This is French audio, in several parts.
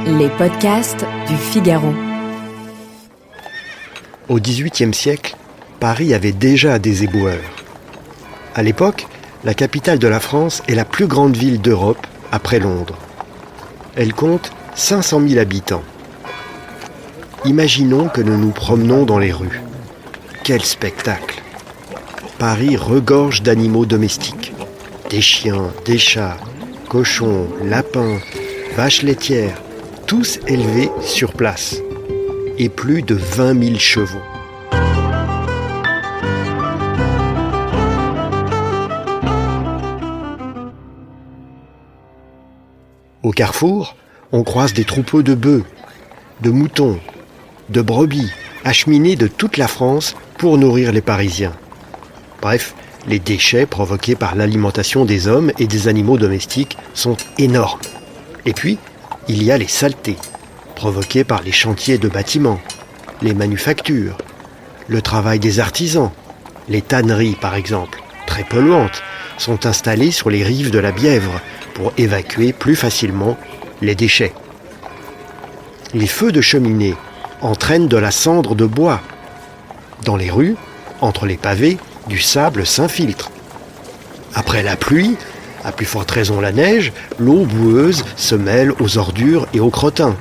Les podcasts du Figaro. Au XVIIIe siècle, Paris avait déjà des éboueurs. À l'époque, la capitale de la France est la plus grande ville d'Europe après Londres. Elle compte 500 000 habitants. Imaginons que nous nous promenons dans les rues. Quel spectacle! Paris regorge d'animaux domestiques. Des chiens, des chats, cochons, lapins, vaches laitières, tous élevés sur place. Et plus de 20 000 chevaux. Au carrefour, on croise des troupeaux de bœufs, de moutons, de brebis, acheminés de toute la France pour nourrir les Parisiens. Bref, les déchets provoqués par l'alimentation des hommes et des animaux domestiques sont énormes. Et puis, il y a les saletés, provoquées par les chantiers de bâtiments, les manufactures, le travail des artisans. Les tanneries, par exemple, très polluantes, sont installées sur les rives de la Bièvre pour évacuer plus facilement les déchets. Les feux de cheminée entraînent de la cendre de bois. Dans les rues, entre les pavés, du sable s'infiltre. Après la pluie, à plus forte raison la neige, l'eau boueuse se mêle aux ordures et aux crottins.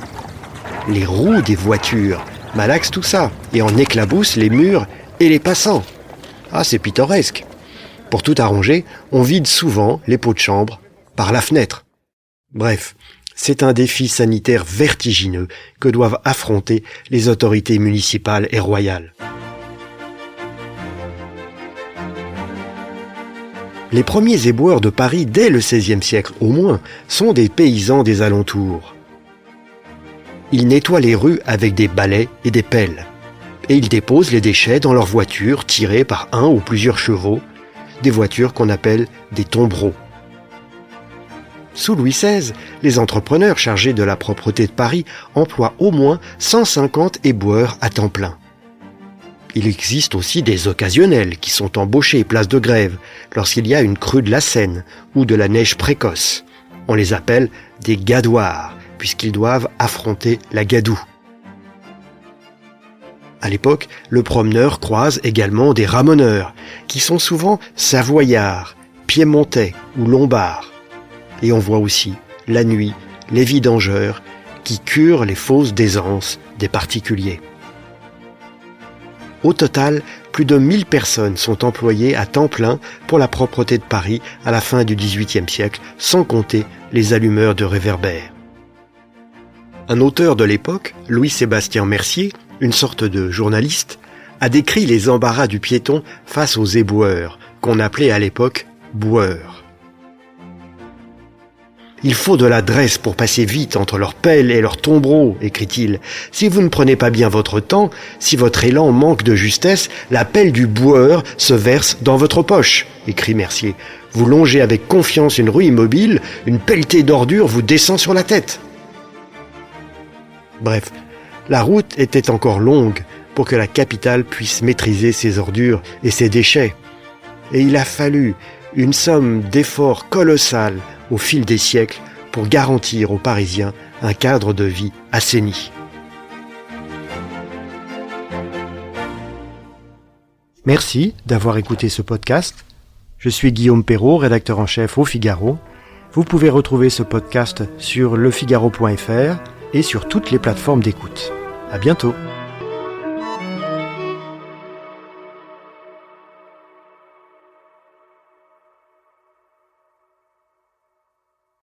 Les roues des voitures malaxent tout ça et en éclaboussent les murs et les passants. Ah, c'est pittoresque. Pour tout arranger, on vide souvent les pots de chambre par la fenêtre. Bref, c'est un défi sanitaire vertigineux que doivent affronter les autorités municipales et royales. Les premiers éboueurs de Paris dès le XVIe siècle au moins sont des paysans des alentours. Ils nettoient les rues avec des balais et des pelles. Et ils déposent les déchets dans leurs voitures tirées par un ou plusieurs chevaux, des voitures qu'on appelle des tombereaux. Sous Louis XVI, les entrepreneurs chargés de la propreté de Paris emploient au moins 150 éboueurs à temps plein. Il existe aussi des occasionnels qui sont embauchés place de Grève lorsqu'il y a une crue de la Seine ou de la neige précoce. On les appelle des gadoirs puisqu'ils doivent affronter la gadoue. À l'époque, le promeneur croise également des ramoneurs qui sont souvent savoyards, piémontais ou lombards. Et on voit aussi, la nuit, les vidangeurs qui curent les fausses d'aisances des particuliers. Au total, plus de 1000 personnes sont employées à temps plein pour la propreté de Paris à la fin du XVIIIe siècle, sans compter les allumeurs de réverbères. Un auteur de l'époque, Louis-Sébastien Mercier, une sorte de journaliste, a décrit les embarras du piéton face aux éboueurs, qu'on appelait à l'époque boueurs. « Il faut de l'adresse pour passer vite entre leurs pelles et leurs tombereaux, écrit-il. Si vous ne prenez pas bien votre temps, si votre élan manque de justesse, la pelle du boueur se verse dans votre poche, écrit Mercier. Vous longez avec confiance une rue immobile, une pelletée d'ordures vous descend sur la tête. » Bref, la route était encore longue pour que la capitale puisse maîtriser ses ordures et ses déchets. Et il a fallu une somme d'efforts colossales au fil des siècles pour garantir aux Parisiens un cadre de vie assaini. Merci d'avoir écouté ce podcast. Je suis Guillaume Perrault, rédacteur en chef au Figaro. Vous pouvez retrouver ce podcast sur lefigaro.fr et sur toutes les plateformes d'écoute. À bientôt.